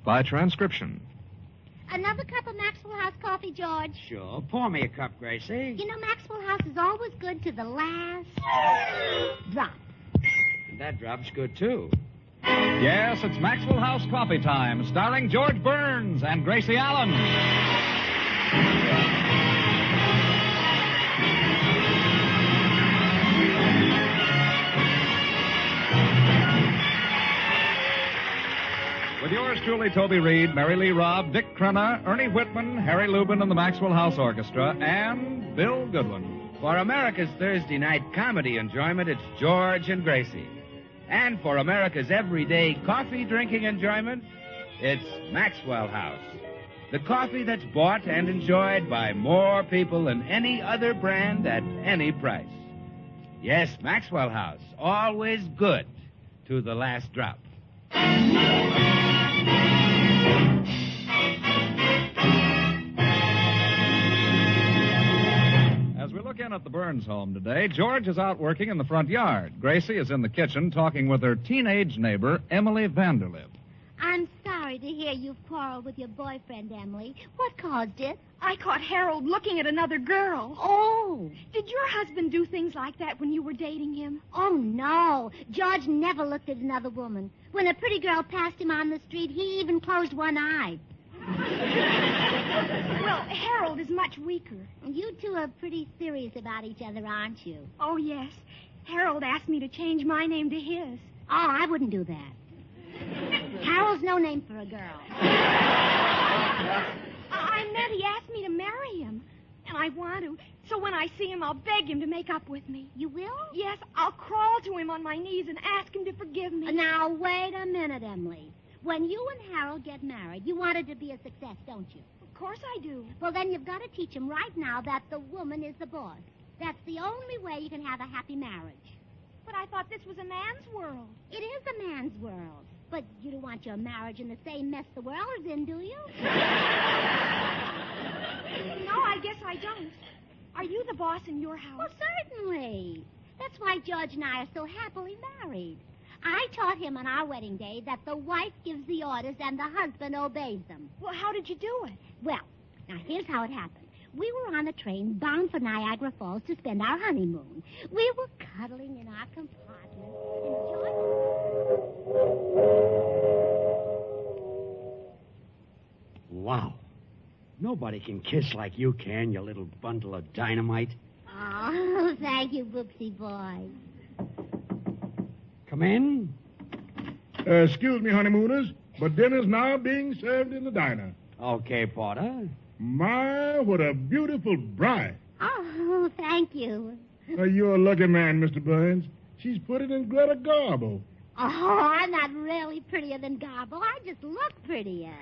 by transcription. Another cup of Maxwell House coffee, George? Sure. Pour me a cup, Gracie. You know, Maxwell House is always good to the last drop. And that drop's good, too. Yes, it's Maxwell House Coffee Time, starring George Burns and Gracie Allen. With yours truly, Toby Reed, Mary Lee Robb, Dick Crenna, Ernie Whitman, Harry Lubin and the Maxwell House Orchestra, and Bill Goodwin. For America's Thursday night comedy enjoyment, it's George and Gracie. And for America's everyday coffee-drinking enjoyment, it's Maxwell House. The coffee that's bought and enjoyed by more people than any other brand at any price. Yes, Maxwell House, always good to the last drop. As we look in at the Burns home today, George is out working in the front yard. Gracie is in the kitchen talking with her teenage neighbor, Emily Vanderlip. I'm sorry to hear you've quarreled with your boyfriend, Emily. What caused it? I caught Harold looking at another girl. Oh. Did your husband do things like that when you were dating him? Oh, no. George never looked at another woman. When a pretty girl passed him on the street, he even closed one eye. Well, Harold is much weaker. And you two are pretty serious about each other, aren't you? Oh, yes. Harold asked me to change my name to his. Oh, I wouldn't do that. Harold's no name for a girl. I meant he asked me to marry him. And I want to. So when I see him, I'll beg him to make up with me. You will? Yes, I'll crawl to him on my knees and ask him to forgive me. Now, wait a minute, Emily. When you and Harold get married, you want it to be a success, don't you? Of course I do. Well, then you've got to teach him right now that the woman is the boss. That's the only way you can have a happy marriage. But I thought this was a man's world. It is a man's world. But you don't want your marriage in the same mess the world is in, do you? No, I guess I don't. Are you the boss in your house? Well, certainly. That's why George and I are so happily married. I taught him on our wedding day that the wife gives the orders and the husband obeys them. Well, how did you do it? Well, now here's how it happened. We were on a train bound for Niagara Falls to spend our honeymoon. We were cuddling in our compartment, and George... Wow. Nobody can kiss like you can, you little bundle of dynamite. Oh, thank you, Boopsy boy. Come in. Excuse me, honeymooners, but dinner's now being served in the diner. Okay, Porter. My, what a beautiful bride. Oh, thank you. You're a lucky man, Mr. Burns. She's put it in Greta Garbo. Oh, I'm not really prettier than Garbo. I just look prettier.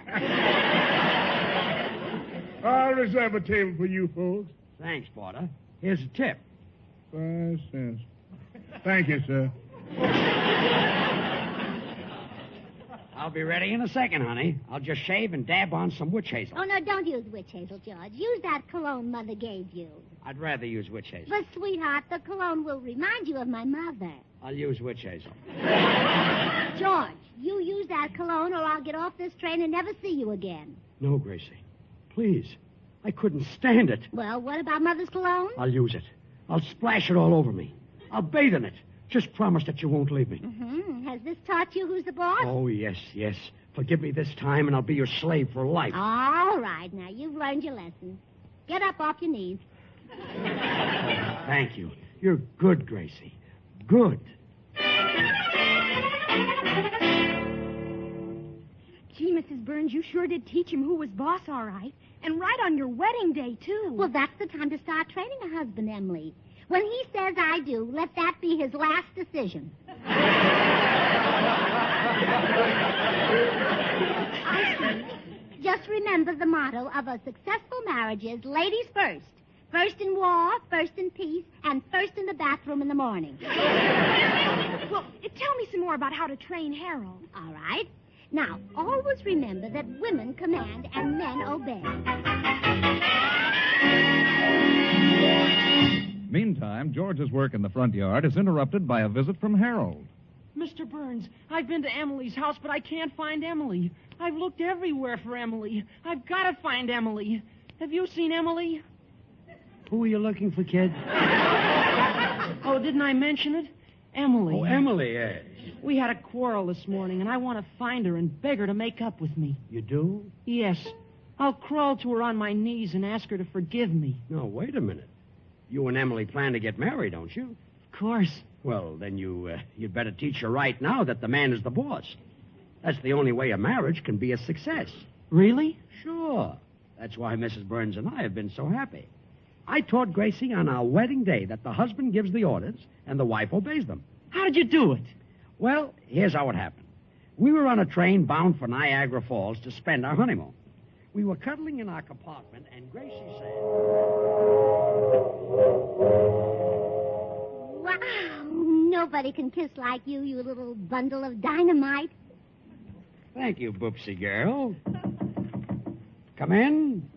I'll reserve a table for you folks. Thanks, Porter. Here's a tip. 5 cents. Thank you, sir. I'll be ready in a second, honey. I'll just shave and dab on some witch hazel. Oh, no, don't use witch hazel, George. Use that cologne Mother gave you. I'd rather use witch hazel. But, sweetheart, the cologne will remind you of my mother. I'll use witch hazel. George, you use that cologne or I'll get off this train and never see you again. No, Gracie. Please. I couldn't stand it. Well, what about Mother's cologne? I'll use it. I'll splash it all over me. I'll bathe in it. Just promise that you won't leave me. Mm-hmm. Has this taught you who's the boss? Oh, yes, yes. Forgive me this time, and I'll be your slave for life. All right, now, you've learned your lesson. Get up off your knees. Thank you. You're good, Gracie. Good. Gee, Mrs. Burns, you sure did teach him who was boss, all right. And right on your wedding day, too. Well, that's the time to start training a husband, Emily. When he says I do, let that be his last decision. I see. Just remember the motto of a successful marriage is ladies first. First in war, first in peace, and first in the bathroom in the morning. Well, tell me some more about how to train Harold. All right. Now, always remember that women command and men obey. Meantime, George's work in the front yard is interrupted by a visit from Harold. Mr. Burns, I've been to Emily's house, but I can't find Emily. I've looked everywhere for Emily. I've got to find Emily. Have you seen Emily? Who are you looking for, kid? Oh, didn't I mention it? Emily. Oh, Emily, yes. We had a quarrel this morning, and I want to find her and beg her to make up with me. You do? Yes. I'll crawl to her on my knees and ask her to forgive me. No, wait a minute. You and Emily plan to get married, don't you? Of course. Well, then you'd better teach her right now that the man is the boss. That's the only way a marriage can be a success. Really? Sure. That's why Mrs. Burns and I have been so happy. I taught Gracie on our wedding day that the husband gives the orders and the wife obeys them. How did you do it? Well, here's how it happened. We were on a train bound for Niagara Falls to spend our honeymoon. We were cuddling in our compartment, and Gracie said... Wow, nobody can kiss like you, you little bundle of dynamite. Thank you, Boopsie girl. Come in.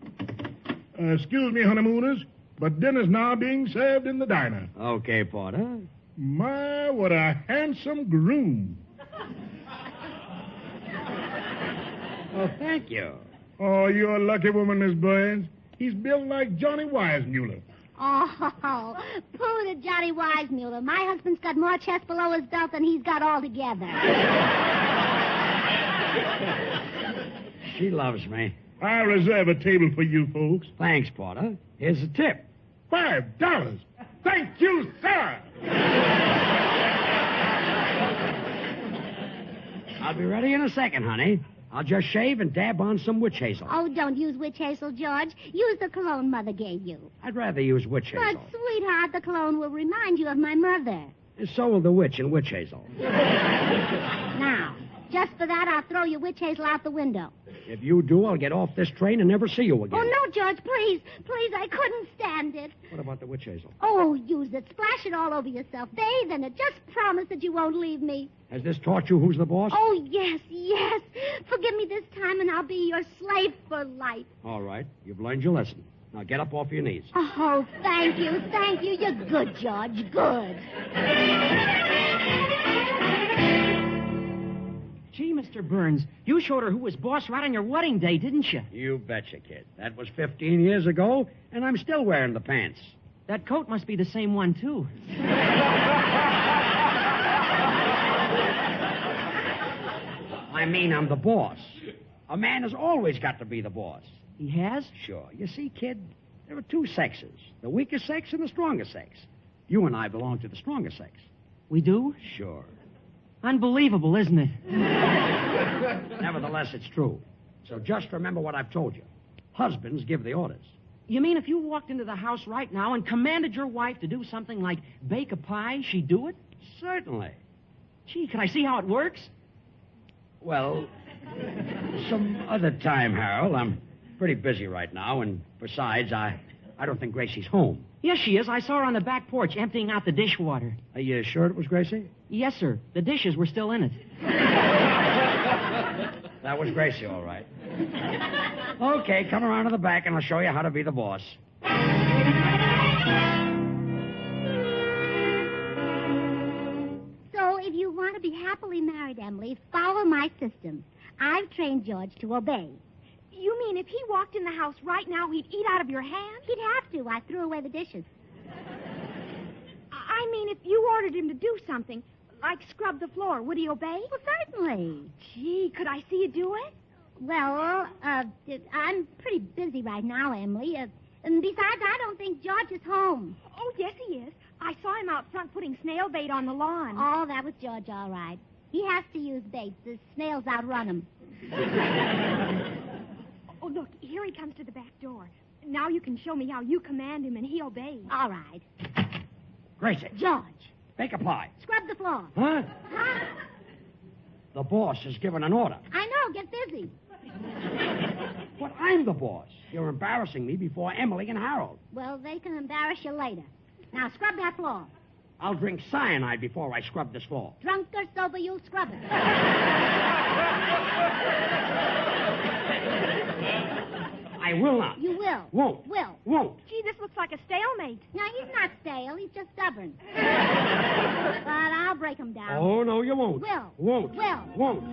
Excuse me, honeymooners, but dinner's now being served in the diner. Okay, Porter. My, what a handsome groom. Oh, thank you. Oh, you're a lucky woman, Miss Burns. He's built like Johnny Weissmuller. Oh, pooh to Johnny Weissmuller. My husband's got more chest below his belt than he's got altogether. She loves me. I'll reserve a table for you folks. Thanks, Porter. Here's a tip. $5. Thank you, sir. I'll be ready in a second, honey. I'll just shave and dab on some witch hazel. Oh, don't use witch hazel, George. Use the cologne Mother gave you. I'd rather use witch hazel. But, sweetheart, the cologne will remind you of my mother. And so will the witch in witch hazel. Now, just for that, I'll throw your witch hazel out the window. If you do, I'll get off this train and never see you again. Oh, no, George, please. Please, I couldn't stand it. What about the witch hazel? Oh, use it. Splash it all over yourself. Bathe in it. Just promise that you won't leave me. Has this taught you who's the boss? Oh, yes, yes. Forgive me this time, and I'll be your slave for life. All right. You've learned your lesson. Now get up off your knees. Oh, thank you, thank you. You're good, George, good. Gee, Mr. Burns, you showed her who was boss right on your wedding day, didn't you? You betcha, kid. That was 15 years ago, and I'm still wearing the pants. That coat must be the same one, too. I mean, I'm the boss. A man has always got to be the boss. He has? Sure. You see, kid, there are two sexes, the weaker sex and the stronger sex. You and I belong to the stronger sex. We do? Sure. Unbelievable, isn't it? Nevertheless, it's true. So just remember what I've told you. Husbands give the orders. You mean if you walked into the house right now and commanded your wife to do something like bake a pie, she'd do it? Certainly. Gee, can I see how it works? Well, some other time, Harold. I'm pretty busy right now, and besides, I don't think Gracie's home. Yes, she is. I saw her on the back porch emptying out the dishwater. Are you sure it was Gracie? Yes, sir. The dishes were still in it. That was Gracie, all right. Okay, come around to the back, and I'll show you how to be the boss. So, if you want to be happily married, Emily, follow my system. I've trained George to obey. You mean if he walked in the house right now, he'd eat out of your hand? He'd have to. I threw away the dishes. I mean, if you ordered him to do something, like scrub the floor, would he obey? Well, certainly. Gee, could I see you do it? Well, I'm pretty busy right now, Emily. And besides, I don't think George is home. Oh, yes, he is. I saw him out front putting snail bait on the lawn. Oh, that was George, all right. He has to use bait. The snails outrun him. Oh, look, here he comes to the back door. Now you can show me how you command him and he obeys. All right. Gracie, George, bake a pie. scrub the floor. Huh? Huh? The boss has given an order. I know. Get busy. But I'm the boss. You're embarrassing me before Emily and Harold. Well, they can embarrass you later. Now, scrub that floor. I'll drink cyanide before I scrub this floor. Drunk or sober, you'll scrub it. I will not. You will. Will. Won't. Will. Won't. Gee, this looks like a stalemate. No, he's not stale. He's just stubborn. But I'll break him down. Oh, no, you won't. Will. Won't. Will. Won't.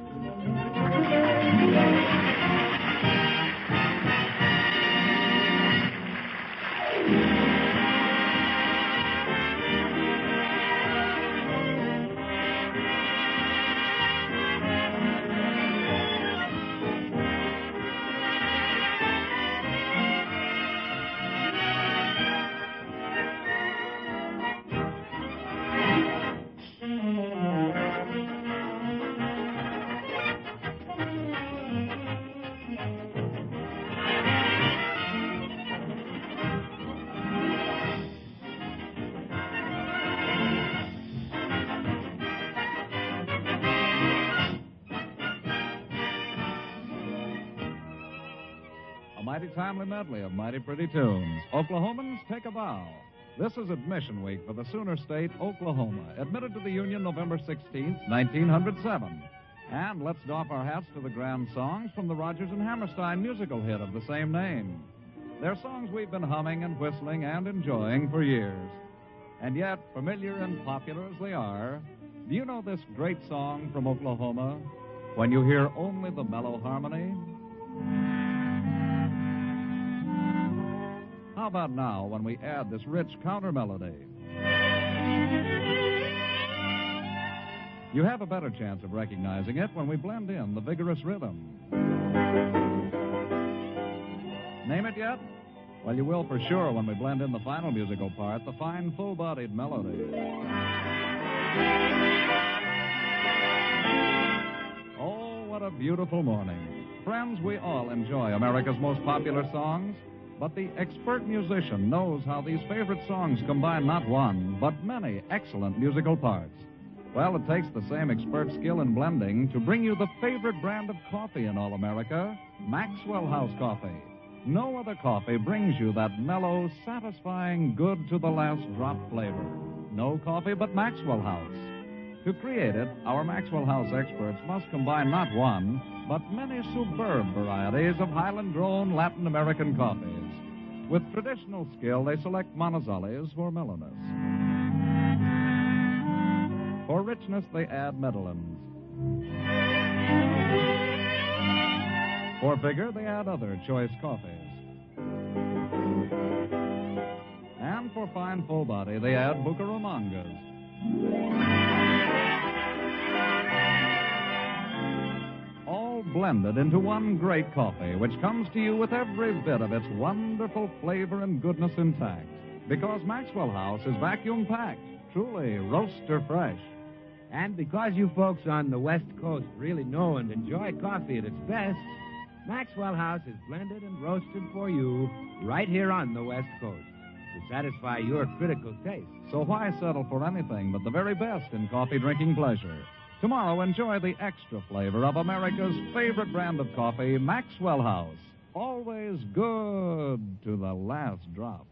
Mighty timely medley of mighty pretty tunes. Oklahomans, take a bow. This is admission week for the Sooner State, Oklahoma, admitted to the Union November 16th, 1907. And let's doff our hats to the grand songs from the Rodgers and Hammerstein musical hit of the same name. They're songs we've been humming and whistling and enjoying for years. And yet, familiar and popular as they are, do you know this great song from Oklahoma, When You Hear Only the Mellow Harmony? How about now when we add this rich counter melody? You have a better chance of recognizing it when we blend in the vigorous rhythm. Name it yet? Well, you will for sure when we blend in the final musical part, the fine, full-bodied melody. Oh, what a beautiful morning. Friends, we all enjoy America's most popular songs. But the expert musician knows how these favorite songs combine not one, but many excellent musical parts. Well, it takes the same expert skill in blending to bring you the favorite brand of coffee in all America, Maxwell House Coffee. No other coffee brings you that mellow, satisfying, good-to-the-last-drop flavor. No coffee but Maxwell House. To create it, our Maxwell House experts must combine not one, but many superb varieties of Highland-grown Latin American coffees. With traditional skill, they select Monazales for mellowness. For richness, they add Medellins. For vigor, they add other choice coffees. And for fine full body, they add Bucaramangas. All blended into one great coffee, which comes to you with every bit of its wonderful flavor and goodness intact. Because Maxwell House is vacuum packed, truly roaster fresh. And because you folks on the West Coast really know and enjoy coffee at its best, Maxwell House is blended and roasted for you right here on the West Coast to satisfy your critical taste. So why settle for anything but the very best in coffee drinking pleasure? Tomorrow, enjoy the extra flavor of America's favorite brand of coffee, Maxwell House. Always good to the last drop.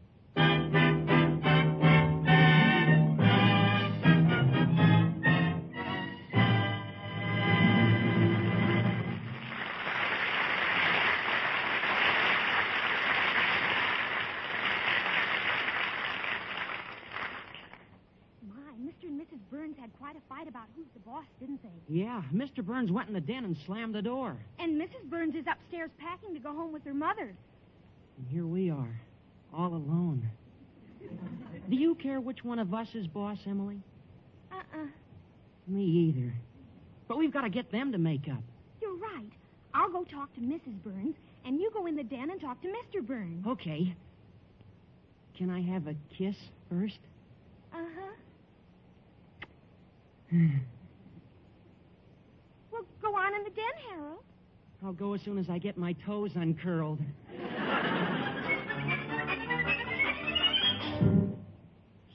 Burns had quite a fight about who's the boss, didn't they? Yeah, Mr. Burns went in the den and slammed the door. And Mrs. Burns is upstairs packing to go home with her mother. And here we are, all alone. Do you care which one of us is boss, Emily? Me either. But we've got to get them to make up. You're right. I'll go talk to Mrs. Burns, and you go in the den and talk to Mr. Burns. Okay. Can I have a kiss first? Well, go on in the den, Harold. I'll go as soon as I get my toes uncurled.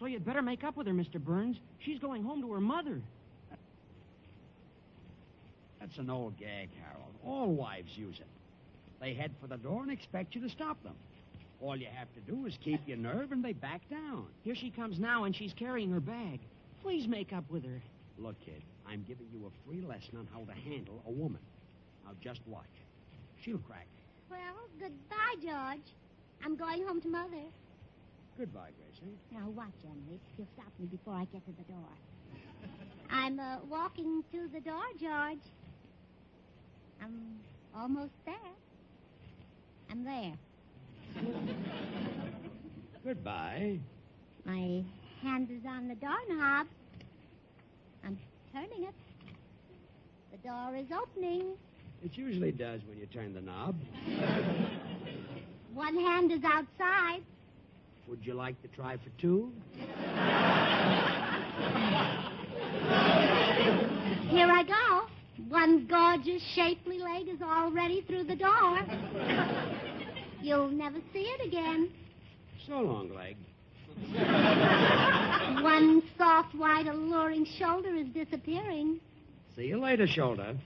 So you'd better make up with her, Mr. Burns. She's going home to her mother. That's an old gag, Harold. All wives use it. They head for the door and expect you to stop them. All you have to do is keep your nerve and they back down. Here she comes now, and she's carrying her bag. Please make up with her. Look, kid, I'm giving you a free lesson on how to handle a woman. Now, just watch. She'll crack. Well, goodbye, George. I'm going home to Mother. Goodbye, Gracie. Now, watch, Emily. You'll stop me before I get to the door. I'm walking to the door, George. I'm almost there. I'm there. Goodbye. My hand is on the doorknob. I'm turning it. The door is opening. It usually does when you turn the knob. One hand is outside. Would you like to try for two? Here I go. One gorgeous, shapely leg is already through the door. You'll never see it again. So long, leg. One soft, white, alluring shoulder is disappearing. See you later, shoulder.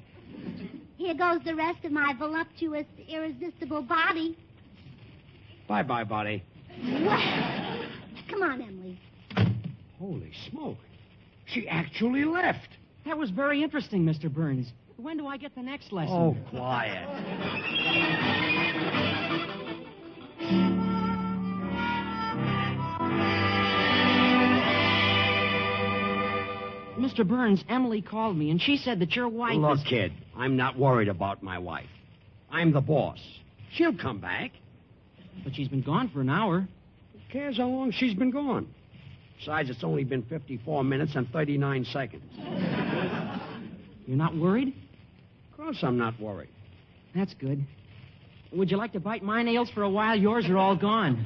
Here goes the rest of my voluptuous, irresistible body. Bye-bye, body. Well, come on, Emily. Holy smoke. She actually left. That was very interesting, Mr. Burns. When do I get the next lesson? Oh, quiet. Mr. Burns, Emily called me, and she said that your wife Look, is... kid, I'm not worried about my wife. I'm the boss. She'll come back. But she's been gone for an hour. Who cares how long she's been gone? Besides, it's only been 54 minutes and 39 seconds. You're not worried? Of course I'm not worried. That's good. Would you like to bite my nails for a while? Yours are all gone.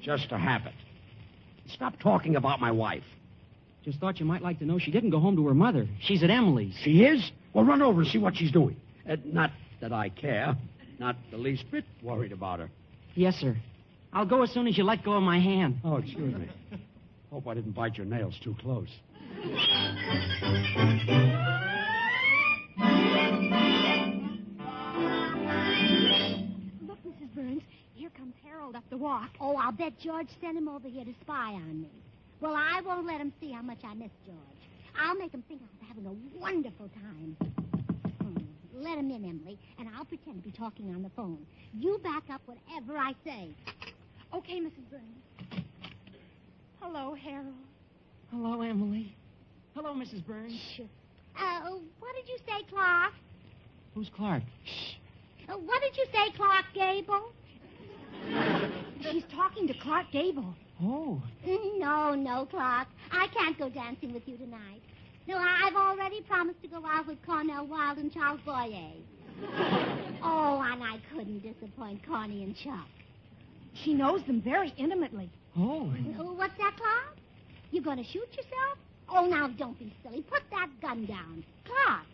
Just a habit. Stop talking about my wife. Just thought you might like to know she didn't go home to her mother. She's at Emily's. She is? Well, run over and see what she's doing. Not that I care. Not the least bit worried about her. Yes, sir. I'll go as soon as you let go of my hand. Oh, excuse me. Hope I didn't bite your nails too close. Look, Mrs. Burns, here comes Harold up the walk. Oh, I'll bet George sent him over here to spy on me. Well, I won't let him see how much I miss George. I'll make him think I'm having a wonderful time. Let him in, Emily, and I'll pretend to be talking on the phone. You back up whatever I say. Okay, Mrs. Burns. Hello, Harold. Hello, Emily. Hello, Mrs. Burns. Shh. What did you say, Clark? Who's Clark? What did you say, Clark Gable? She's talking to Clark Gable. Oh. No, Clark. I can't go dancing with you tonight. No, I've already promised to go out with Cornell Wilde and Charles Boyer. Oh, and I couldn't disappoint Corny and Chuck. She knows them very intimately. Oh. What's that, Clark? You going to shoot yourself? Oh, now, don't be silly. Put that gun down. Clark.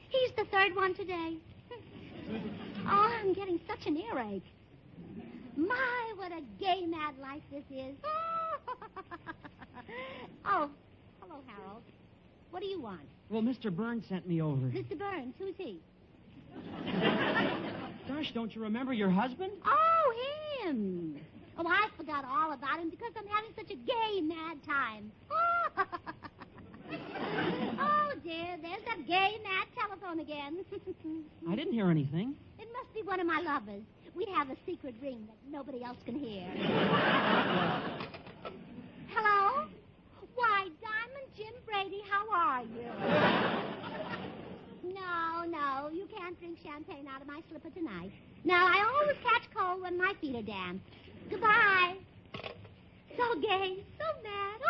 He's the third one today. Oh, I'm getting such an earache. My, what a gay, mad life this is. Oh, hello, Harold. What do you want? Well, Mr. Burns sent me over. Mr. Burns, who's he? Gosh, don't you remember your husband? Oh, him. Oh, I forgot all about him because I'm having such a gay, mad time. Oh, dear, there's that gay, mad telephone again. I didn't hear anything. It must be one of my lovers. We have a secret ring that nobody else can hear. Hello? Why, Diamond Jim Brady, how are you? No, you can't drink champagne out of my slipper tonight. No, I always catch cold when my feet are damp. Goodbye. So gay, so mad.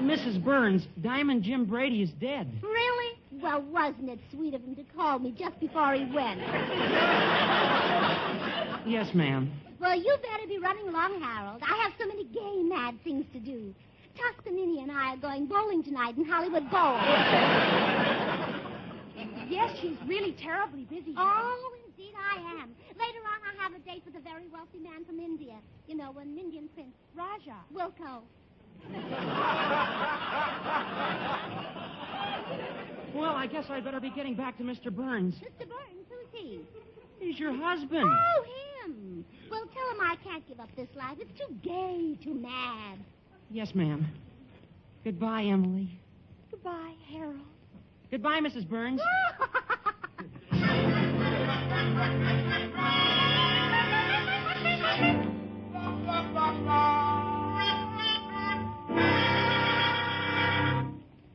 Mrs. Burns, Diamond Jim Brady is dead. Really? Well, wasn't it sweet of him to call me just before he went? Yes, ma'am. Well, you better be running along, Harold. I have so many gay, mad things to do. Tuscanini and I are going bowling tonight in Hollywood Bowl. Yes, she's really terribly busy. Oh, indeed I am. Later on, I have a date with a very wealthy man from India. You know, an Indian prince. Raja. Wilco. Well, I guess I'd better be getting back to Mr. Burns. Mr. Burns, who's he? He's your husband. Oh, him. Well, tell him I can't give up this life. It's too gay, too mad. Yes, ma'am. Goodbye, Emily. Goodbye, Harold. Goodbye, Mrs. Burns.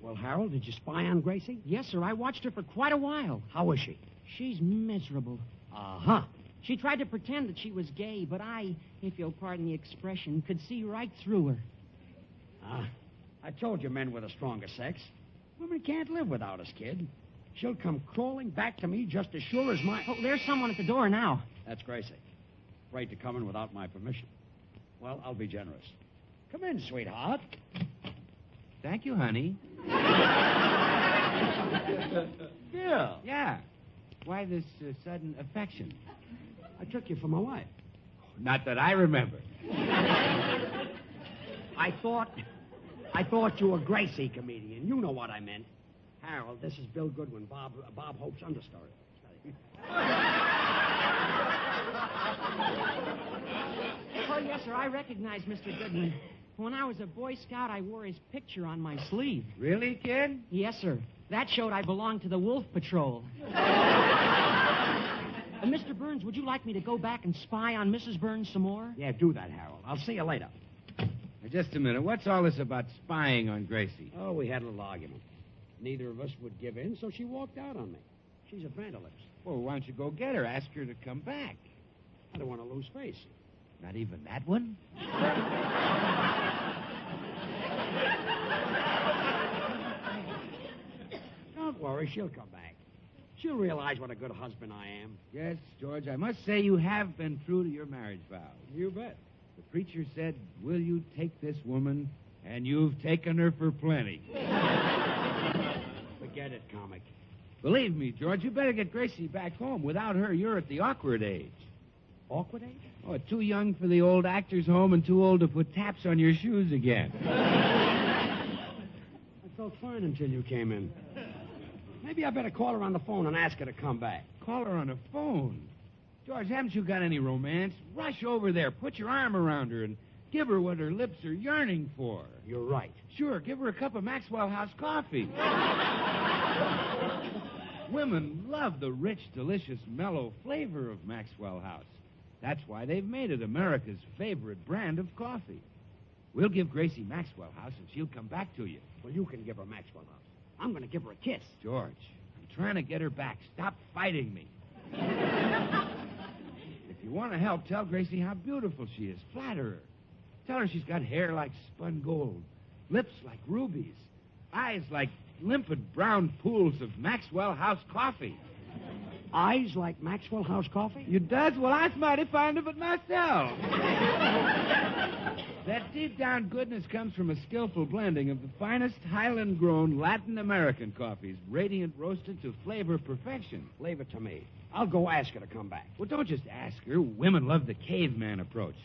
Well, Harold, did you spy on Gracie? Yes, sir. I watched her for quite a while. How is she? She's miserable. Uh-huh. She tried to pretend that she was gay, but I, if you'll pardon the expression, could see right through her. I told you men were the stronger sex. Women can't live without us, kid. She'll come crawling back to me just as sure as my... Oh, there's someone at the door now. That's Gracie. Afraid to come in without my permission. Well, I'll be generous. Come in, sweetheart. Thank you, honey. Bill. Yeah. Why this sudden affection? I took you for my wife. Not that I remember. I thought you were Gracie, comedian. You know what I meant. Harold, this is Bill Goodwin, Bob Hope's understudy. Oh, yes, sir. I recognize Mr. Goodwin. When I was a Boy Scout, I wore his picture on my sleeve. Really, kid? Yes, sir. That showed I belonged to the Wolf Patrol. Mr. Burns, would you like me to go back and spy on Mrs. Burns some more? Yeah, do that, Harold. I'll see you later. Now, just a minute. What's all this about spying on Gracie? Oh, we had a little argument. Neither of us would give in, so she walked out on me. She's a vandalist. Well, why don't you go get her? Ask her to come back. I don't want to lose face. Not even that one? Don't worry, she'll come back. She'll realize what a good husband I am. Yes, George, I must say you have been true to your marriage vows. You bet. The preacher said, will you take this woman? And you've taken her for plenty. Forget it, comic. Believe me, George, you better get Gracie back home. Without her, you're at the awkward age. Awkward age? Oh, too young for the old actor's home and too old to put taps on your shoes again. I felt fine until you came in. Maybe I better call her on the phone and ask her to come back. Call her on the phone. George, haven't you got any romance? Rush over there, put your arm around her, and give her what her lips are yearning for. You're right. Sure, give her a cup of Maxwell House coffee. Women love the rich, delicious, mellow flavor of Maxwell House. That's why they've made it America's favorite brand of coffee. We'll give Gracie Maxwell House, and she'll come back to you. Well, you can give her Maxwell House. I'm going to give her a kiss. George, I'm trying to get her back. Stop fighting me. If you want to help, tell Gracie how beautiful she is. Flatter her. Tell her she's got hair like spun gold, lips like rubies, eyes like limpid brown pools of Maxwell House coffee. Eyes like Maxwell House coffee? You does? Well, I mighty fond of it myself. That deep-down goodness comes from a skillful blending of the finest Highland-grown Latin American coffees, radiant roasted to flavor perfection. Leave it to me. I'll go ask her to come back. Well, don't just ask her. Women love the caveman approach.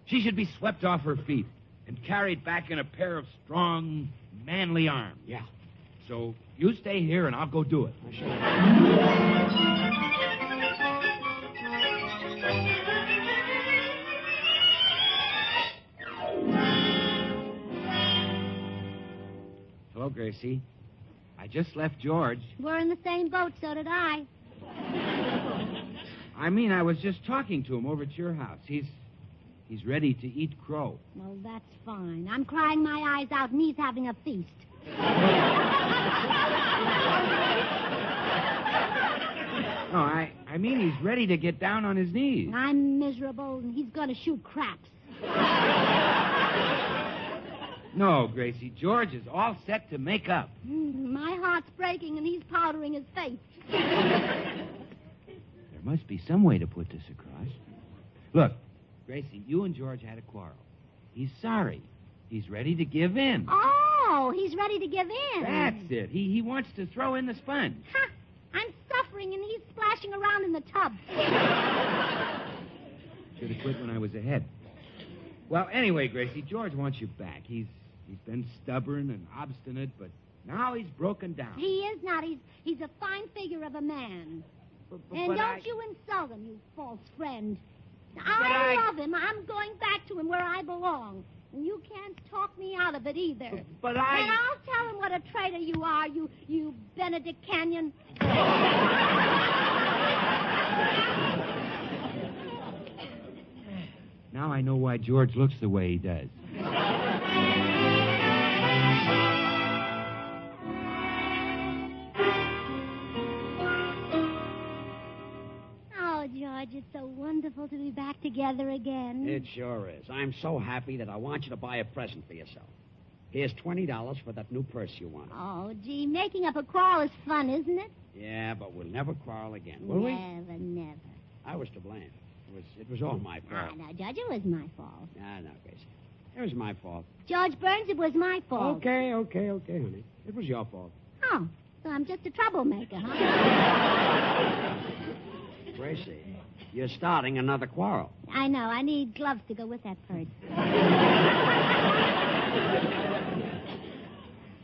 She should be swept off her feet and carried back in a pair of strong, manly arms. Yeah. So you stay here, and I'll go do it. I shall. Hello, Gracie. I just left George. We're in the same boat, so did I. I mean, I was just talking to him over at your house. He's ready to eat crow. Well, that's fine. I'm crying my eyes out, and he's having a feast. No, I mean he's ready to get down on his knees. I'm miserable, and he's going to shoot craps. No, Gracie, George is all set to make up. My heart's breaking, and he's powdering his face. There must be some way to put this across. Look, Gracie, you and George had a quarrel. He's sorry. He's ready to give in. Oh, he's ready to give in. That's it. He wants to throw in the sponge. Ha! I'm suffering, and he's splashing around in the tub. Should have quit when I was ahead. Well, anyway, Gracie, George wants you back. He's been stubborn and obstinate, but now he's broken down. He is not. He's a fine figure of a man. And but don't you insult him, you false friend. I I love him. I'm going back to him where I belong. And you can't talk me out of it either. But And I'll tell him what a traitor you are, you Benedict Canyon. Now I know why George looks the way he does. Oh, George, it's so wonderful to be back together again. It sure is. I'm so happy that I want you to buy a present for yourself. Here's $20 for that new purse you want. Oh, gee, making up a quarrel is fun, isn't it? Yeah, but we'll never quarrel again, will we? Never. I was to blame. It was all my fault. Ah, no, George, it was my fault. No, Gracie. It was my fault. George Burns, it was my fault. Okay, honey. It was your fault. Oh, so I'm just a troublemaker, huh? Gracie, you're starting another quarrel. I know. I need gloves to go with that purse.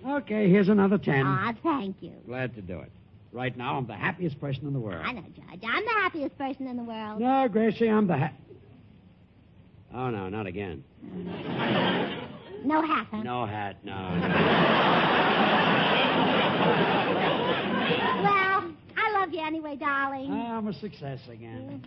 Okay, here's another 10. Ah, thank you. Glad to do it. Right now, I'm the happiest person in the world. I know, George. I'm the happiest person in the world. No, Gracie, I'm the Oh, no, not again. No hat, huh? No hat, no. Well, I love you anyway, darling. I'm a success again.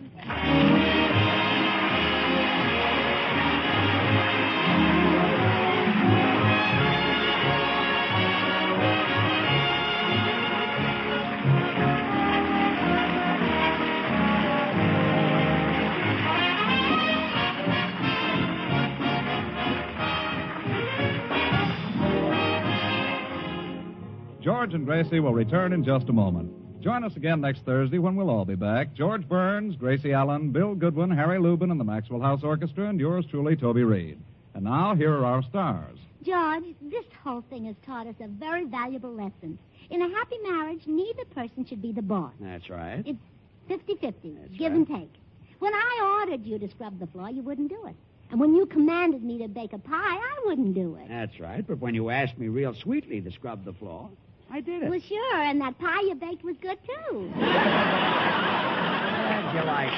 George and Gracie will return in just a moment. Join us again next Thursday when we'll all be back. George Burns, Gracie Allen, Bill Goodwin, Harry Lubin, and the Maxwell House Orchestra, and yours truly, Toby Reed. And now, here are our stars. George, this whole thing has taught us a very valuable lesson. In a happy marriage, neither person should be the boss. That's right. It's 50-50, That's give right. and take. When I ordered you to scrub the floor, you wouldn't do it. And when you commanded me to bake a pie, I wouldn't do it. That's right, but when you asked me real sweetly to scrub the floor, I did it. Well, sure, and that pie you baked was good, too. Glad you like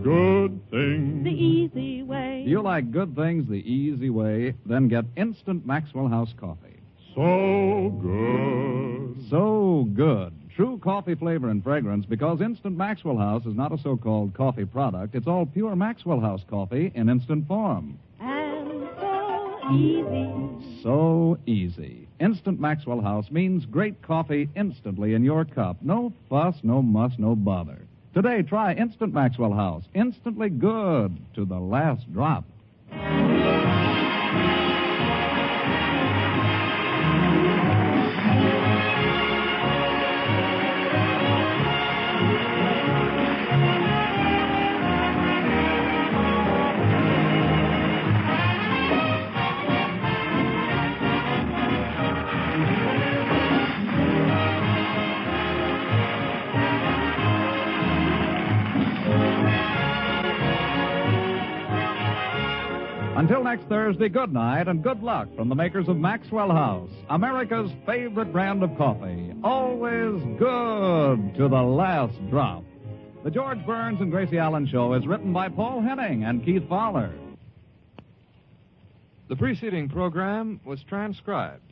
Good thing. The easy way. Do you like good things the easy way? Then get instant Maxwell House coffee. So good. So good. True coffee flavor and fragrance because Instant Maxwell House is not a so-called coffee product. It's all pure Maxwell House coffee in instant form. And so easy. So easy. Instant Maxwell House means great coffee instantly in your cup. No fuss, no muss, no bother. Today, try Instant Maxwell House. Instantly good to the last drop. Until next Thursday, good night and good luck from the makers of Maxwell House, America's favorite brand of coffee. Always good to the last drop. The George Burns and Gracie Allen Show is written by Paul Henning and Keith Fowler. The preceding program was transcribed.